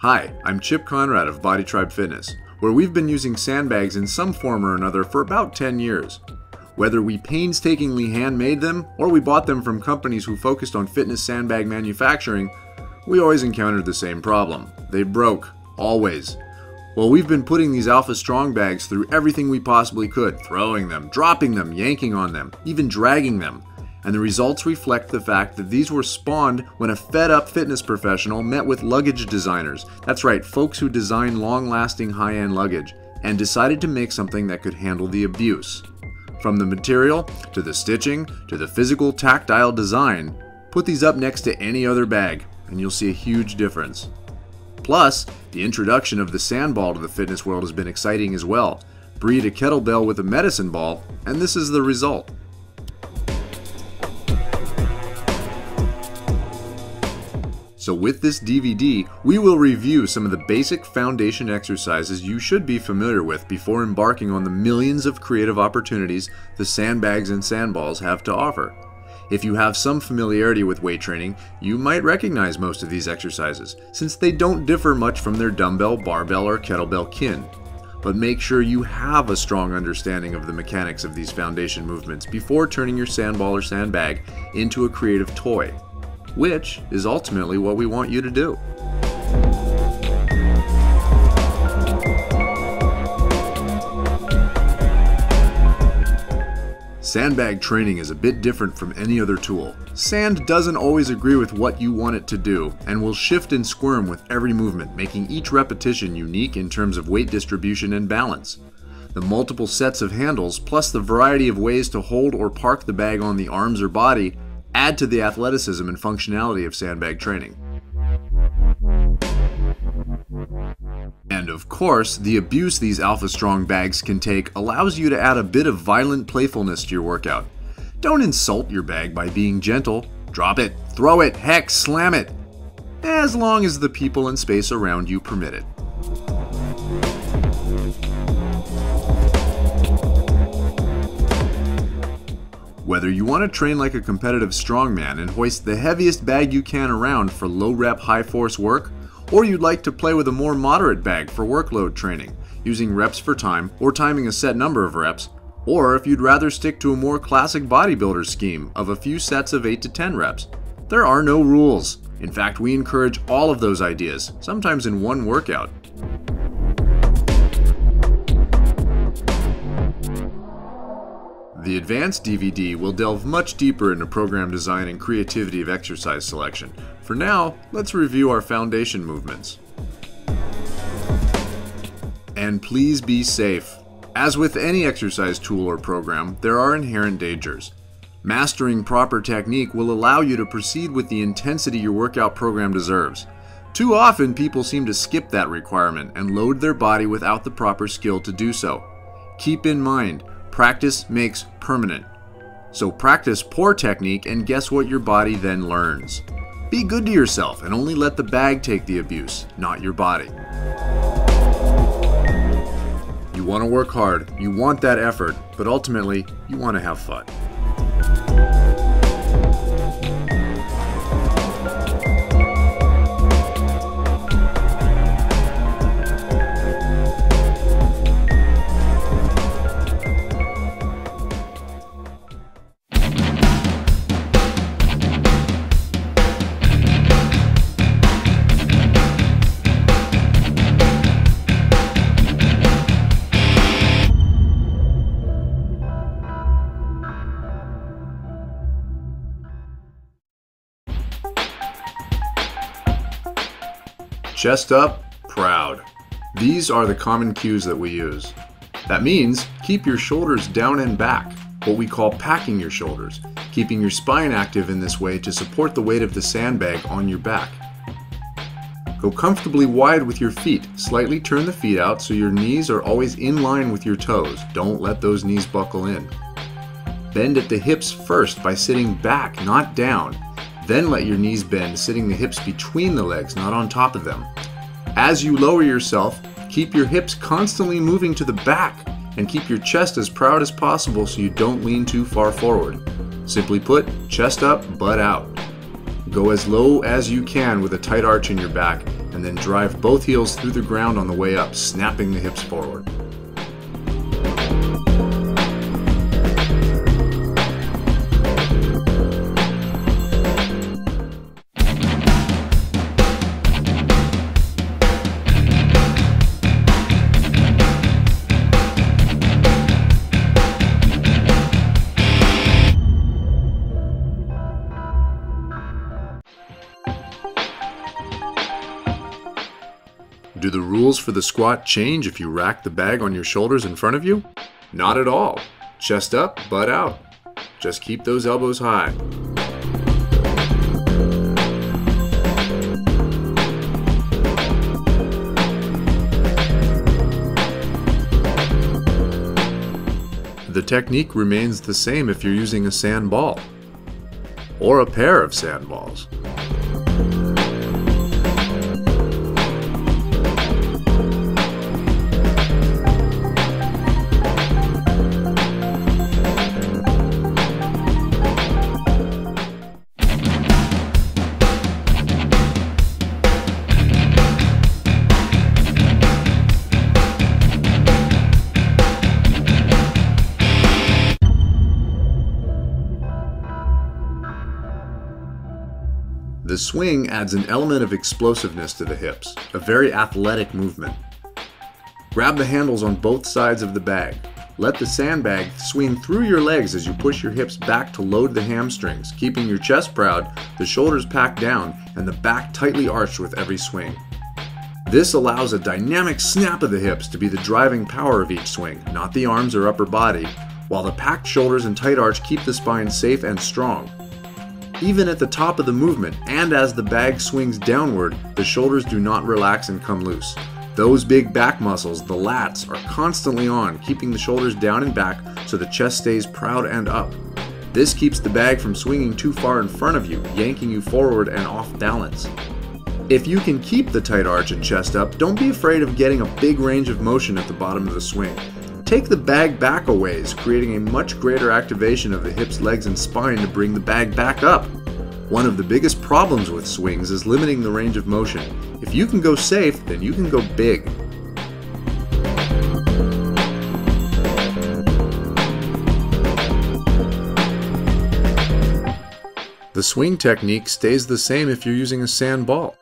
Hi, I'm Chip Conrad of Body Tribe Fitness, where we've been using sandbags in some form or another for about 10 years. Whether we painstakingly handmade them or we bought them from companies who focused on fitness sandbag manufacturing, we always encountered the same problem. They broke, always. Well, we've been putting these Alpha Strong bags through everything we possibly could, throwing them, dropping them, yanking on them, even dragging them. And the results reflect the fact that these were spawned when a fed-up fitness professional met with luggage designers, that's right, folks who design long-lasting high-end luggage, and decided to make something that could handle the abuse. From the material, to the stitching, to the physical tactile design, put these up next to any other bag, and you'll see a huge difference. Plus, the introduction of the SandBall to the fitness world has been exciting as well. Breed a kettlebell with a medicine ball, and this is the result. So with this DVD, we will review some of the basic foundation exercises you should be familiar with before embarking on the millions of creative opportunities the sandbags and sandballs have to offer. If you have some familiarity with weight training, you might recognize most of these exercises, since they don't differ much from their dumbbell, barbell, or kettlebell kin. But make sure you have a strong understanding of the mechanics of these foundation movements before turning your sandball or sandbag into a creative toy, which is ultimately what we want you to do. Sandbag training is a bit different from any other tool. Sand doesn't always agree with what you want it to do and will shift and squirm with every movement, making each repetition unique in terms of weight distribution and balance. The multiple sets of handles, plus the variety of ways to hold or park the bag on the arms or body, add to the athleticism and functionality of sandbag training. And of course, the abuse these Alpha Strong bags can take allows you to add a bit of violent playfulness to your workout. Don't insult your bag by being gentle. Drop it, throw it, heck, slam it, as long as the people and space around you permit it. Whether you want to train like a competitive strongman and hoist the heaviest bag you can around for low rep, high force work, or you'd like to play with a more moderate bag for workload training, using reps for time or timing a set number of reps, or if you'd rather stick to a more classic bodybuilder scheme of a few sets of 8 to 10 reps, there are no rules. In fact, we encourage all of those ideas, sometimes in one workout. The advanced DVD will delve much deeper into program design and creativity of exercise selection. For now, let's review our foundation movements. And please be safe. As with any exercise tool or program, there are inherent dangers. Mastering proper technique will allow you to proceed with the intensity your workout program deserves. Too often, people seem to skip that requirement and load their body without the proper skill to do so. Keep in mind, practice makes permanent. So practice poor technique and guess what your body then learns. Be good to yourself and only let the bag take the abuse, not your body. You want to work hard, you want that effort, but ultimately, you want to have fun. Chest up, proud. These are the common cues that we use. That means keep your shoulders down and back, what we call packing your shoulders, keeping your spine active in this way to support the weight of the sandbag on your back. Go comfortably wide with your feet. Slightly turn the feet out so your knees are always in line with your toes. Don't let those knees buckle in. Bend at the hips first by sitting back, not down. Then let your knees bend, sitting the hips between the legs, not on top of them. As you lower yourself, keep your hips constantly moving to the back and keep your chest as proud as possible so you don't lean too far forward. Simply put, chest up, butt out. Go as low as you can with a tight arch in your back, and and then drive both heels through the ground on the way up, snapping the hips forward. Do the rules for the squat change if you rack the bag on your shoulders in front of you? Not at all. Chest up, butt out. Just keep those elbows high. The technique remains the same if you're using a sand ball or a pair of sand balls. The swing adds an element of explosiveness to the hips, a very athletic movement. Grab the handles on both sides of the bag. Let the sandbag swing through your legs as you push your hips back to load the hamstrings, keeping your chest proud, the shoulders packed down, and the back tightly arched with every swing. This allows a dynamic snap of the hips to be the driving power of each swing, not the arms or upper body, while the packed shoulders and tight arch keep the spine safe and strong. Even at the top of the movement, and as the bag swings downward, the shoulders do not relax and come loose. Those big back muscles, the lats, are constantly on, keeping the shoulders down and back so the chest stays proud and up. This keeps the bag from swinging too far in front of you, yanking you forward and off balance. If you can keep the tight arch and chest up, don't be afraid of getting a big range of motion at the bottom of the swing. Take the bag back a ways, creating a much greater activation of the hips, legs, and spine to bring the bag back up. One of the biggest problems with swings is limiting the range of motion. If you can go safe, then you can go big. The swing technique stays the same if you're using a sand ball.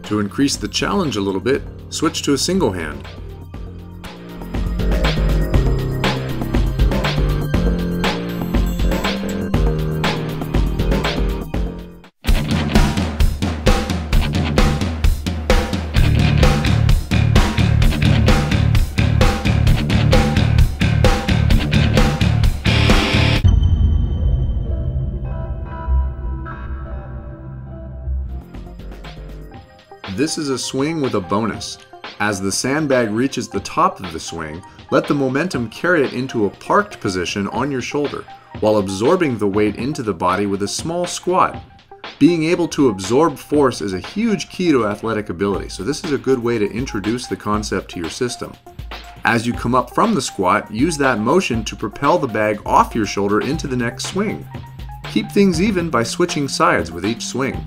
To increase the challenge a little bit, switch to a single hand. This is a swing with a bonus. As the sandbag reaches the top of the swing, let the momentum carry it into a parked position on your shoulder, while absorbing the weight into the body with a small squat. Being able to absorb force is a huge key to athletic ability, so this is a good way to introduce the concept to your system. As you come up from the squat, use that motion to propel the bag off your shoulder into the next swing. Keep things even by switching sides with each swing.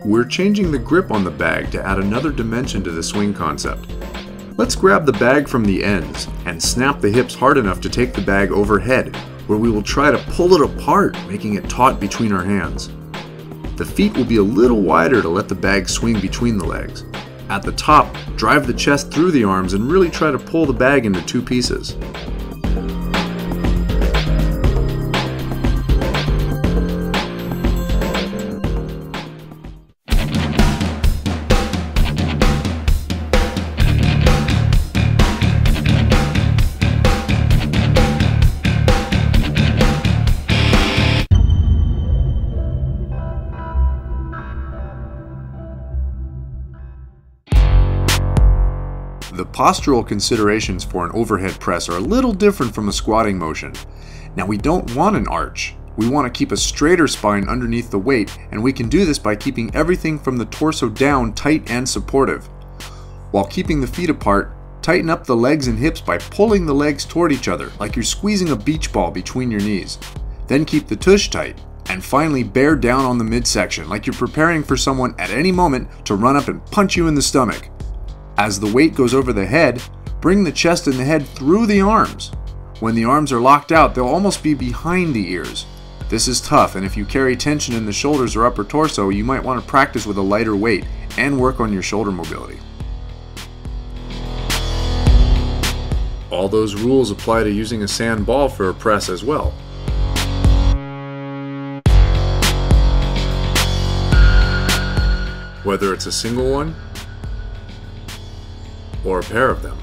We're changing the grip on the bag to add another dimension to the swing concept. Let's grab the bag from the ends and snap the hips hard enough to take the bag overhead, where we will try to pull it apart, making it taut between our hands. The feet will be a little wider to let the bag swing between the legs. At the top, drive the chest through the arms and really try to pull the bag into two pieces. The postural considerations for an overhead press are a little different from a squatting motion. Now, we don't want an arch. We want to keep a straighter spine underneath the weight, and we can do this by keeping everything from the torso down tight and supportive. While keeping the feet apart, tighten up the legs and hips by pulling the legs toward each other, like you're squeezing a beach ball between your knees. Then keep the tush tight. And finally, bear down on the midsection, like you're preparing for someone at any moment to run up and punch you in the stomach. As the weight goes over the head, bring the chest and the head through the arms. When the arms are locked out, they'll almost be behind the ears. This is tough, and if you carry tension in the shoulders or upper torso, you might want to practice with a lighter weight and work on your shoulder mobility. All those rules apply to using a sand ball for a press as well. Whether it's a single one or a pair of them.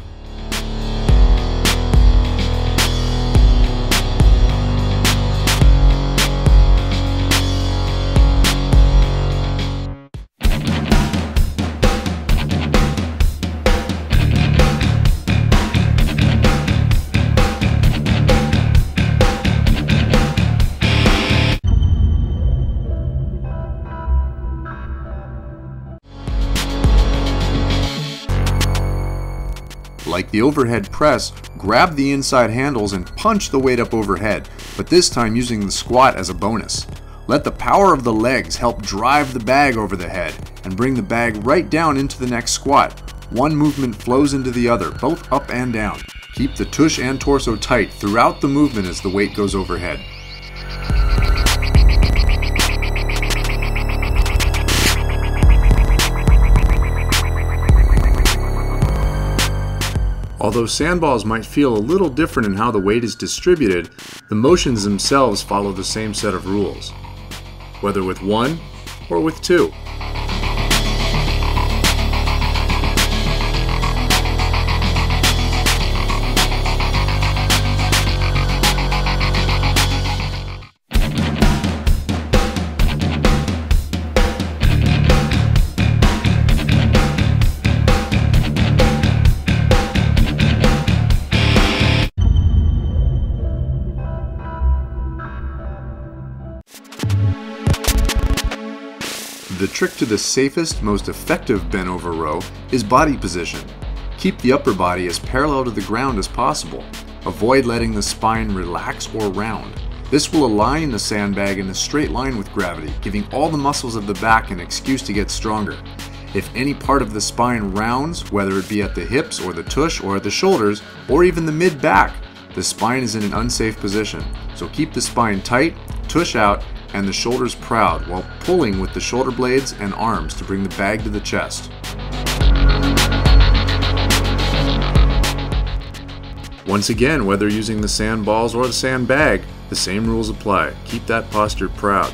Like the overhead press, grab the inside handles and punch the weight up overhead, but this time using the squat as a bonus. Let the power of the legs help drive the bag over the head and bring the bag right down into the next squat. One movement flows into the other, both up and down. Keep the tush and torso tight throughout the movement as the weight goes overhead. Although sandballs might feel a little different in how the weight is distributed, the motions themselves follow the same set of rules, whether with one or with two. The trick to the safest, most effective bent over row is body position. Keep the upper body as parallel to the ground as possible. Avoid letting the spine relax or round. This will align the sandbag in a straight line with gravity, giving all the muscles of the back an excuse to get stronger. If any part of the spine rounds, whether it be at the hips or the tush or at the shoulders, or even the mid-back, the spine is in an unsafe position. So keep the spine tight, tush out, and the shoulders proud while pulling with the shoulder blades and arms to bring the bag to the chest. Once again, whether using the sandballs or the sandbag, the same rules apply. Keep that posture proud.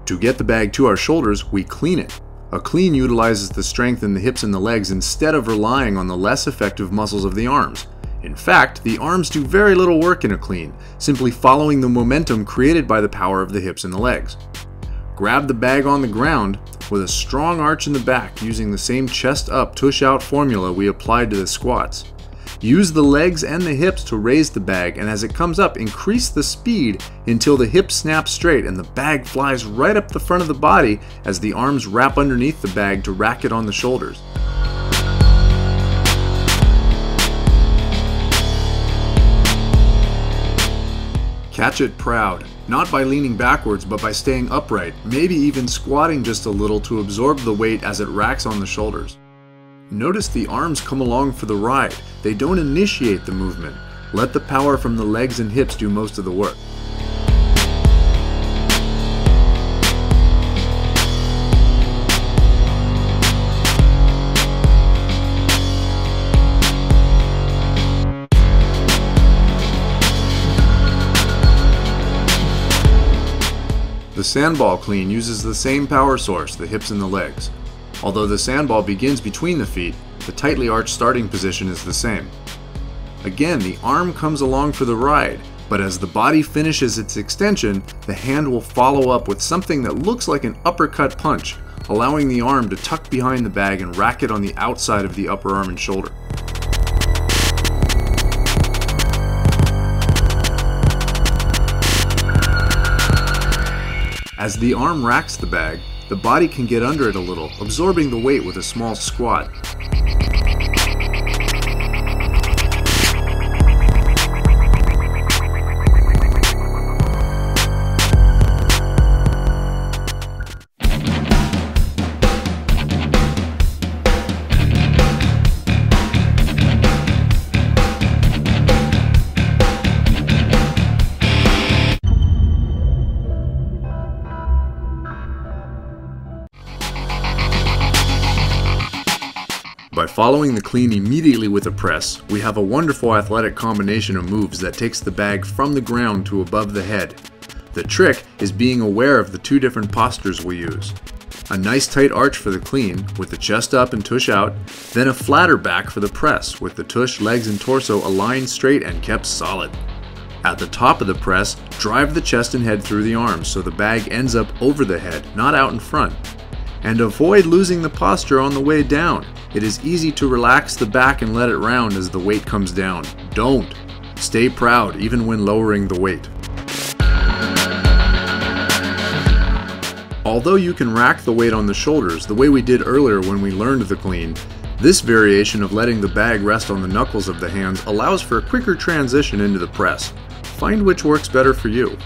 To get the bag to our shoulders, we clean it. A clean utilizes the strength in the hips and the legs instead of relying on the less effective muscles of the arms. In fact, the arms do very little work in a clean, simply following the momentum created by the power of the hips and the legs. Grab the bag on the ground with a strong arch in the back using the same chest up, tush out formula we applied to the squats. Use the legs and the hips to raise the bag, and as it comes up, increase the speed until the hips snap straight and the bag flies right up the front of the body as the arms wrap underneath the bag to rack it on the shoulders. Catch it proud, not by leaning backwards but by staying upright, maybe even squatting just a little to absorb the weight as it racks on the shoulders. Notice the arms come along for the ride. They don't initiate the movement. Let the power from the legs and hips do most of the work. The SandBall clean uses the same power source, the hips and the legs. Although the SandBall begins between the feet, the tightly arched starting position is the same. Again, the arm comes along for the ride, but as the body finishes its extension, the hand will follow up with something that looks like an uppercut punch, allowing the arm to tuck behind the bag and rack it on the outside of the upper arm and shoulder. As the arm racks the bag, the body can get under it a little, absorbing the weight with a small squat. By following the clean immediately with a press, we have a wonderful athletic combination of moves that takes the bag from the ground to above the head. The trick is being aware of the two different postures we use. A nice tight arch for the clean, with the chest up and tush out, then a flatter back for the press, with the tush, legs, and torso aligned straight and kept solid. At the top of the press, drive the chest and head through the arms so the bag ends up over the head, not out in front. And avoid losing the posture on the way down. It is easy to relax the back and let it round as the weight comes down. Don't. Stay proud even when lowering the weight. Although you can rack the weight on the shoulders the way we did earlier when we learned the clean, this variation of letting the bag rest on the knuckles of the hands allows for a quicker transition into the press. Find which works better for you.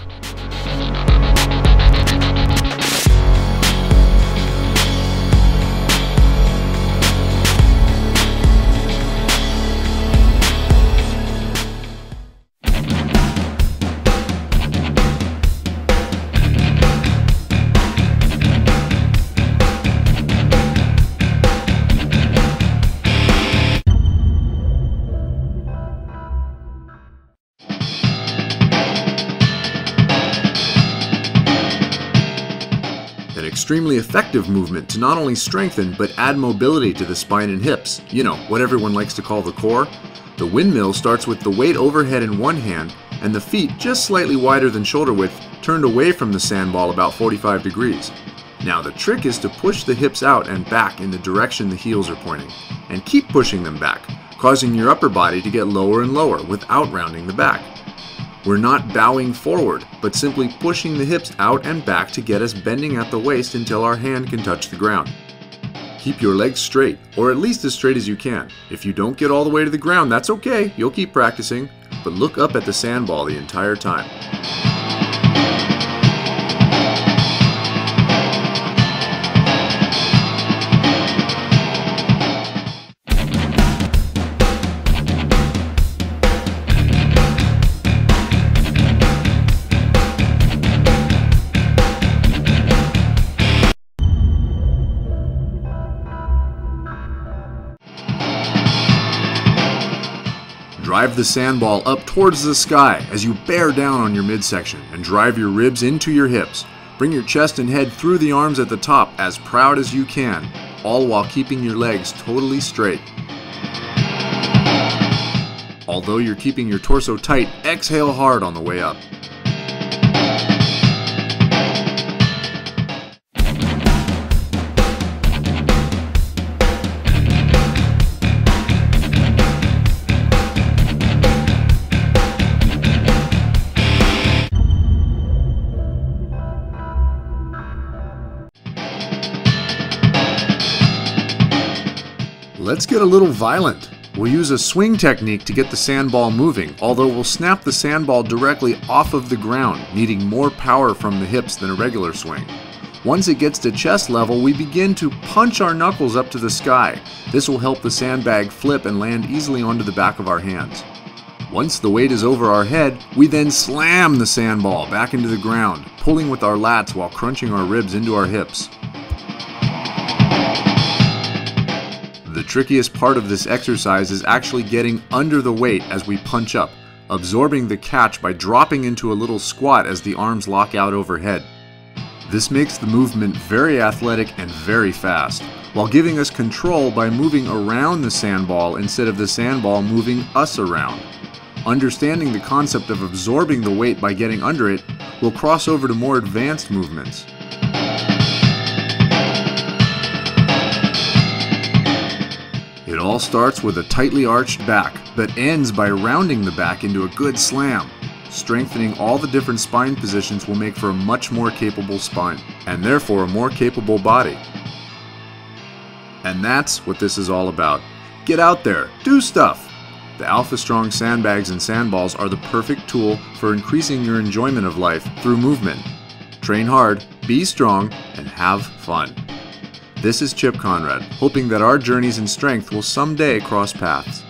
An extremely effective movement to not only strengthen but add mobility to the spine and hips, you know, what everyone likes to call the core. The windmill starts with the weight overhead in one hand and the feet just slightly wider than shoulder width turned away from the SandBall about 45 degrees. Now the trick is to push the hips out and back in the direction the heels are pointing, and keep pushing them back, causing your upper body to get lower and lower without rounding the back. We're not bowing forward, but simply pushing the hips out and back to get us bending at the waist until our hand can touch the ground. Keep your legs straight, or at least as straight as you can. If you don't get all the way to the ground, that's okay, you'll keep practicing, but look up at the SandBall the entire time. Drive the SandBall up towards the sky as you bear down on your midsection and drive your ribs into your hips. Bring your chest and head through the arms at the top as proud as you can, all while keeping your legs totally straight. Although you're keeping your torso tight, exhale hard on the way up. Let's get a little violent. We'll use a swing technique to get the SandBall moving, although we'll snap the SandBall directly off of the ground, needing more power from the hips than a regular swing. Once it gets to chest level, we begin to punch our knuckles up to the sky. This will help the sandbag flip and land easily onto the back of our hands. Once the weight is over our head, we then slam the SandBall back into the ground, pulling with our lats while crunching our ribs into our hips. The trickiest part of this exercise is actually getting under the weight as we punch up, absorbing the catch by dropping into a little squat as the arms lock out overhead. This makes the movement very athletic and very fast, while giving us control by moving around the sandball instead of the sandball moving us around. Understanding the concept of absorbing the weight by getting under it will cross over to more advanced movements. It all starts with a tightly arched back, but ends by rounding the back into a good slam. Strengthening all the different spine positions will make for a much more capable spine, and therefore a more capable body. And that's what this is all about. Get out there, do stuff! The Alpha Strong Sandbags and SandBalls are the perfect tool for increasing your enjoyment of life through movement. Train hard, be strong, and have fun. This is Chip Conrad, hoping that our journeys in strength will someday cross paths.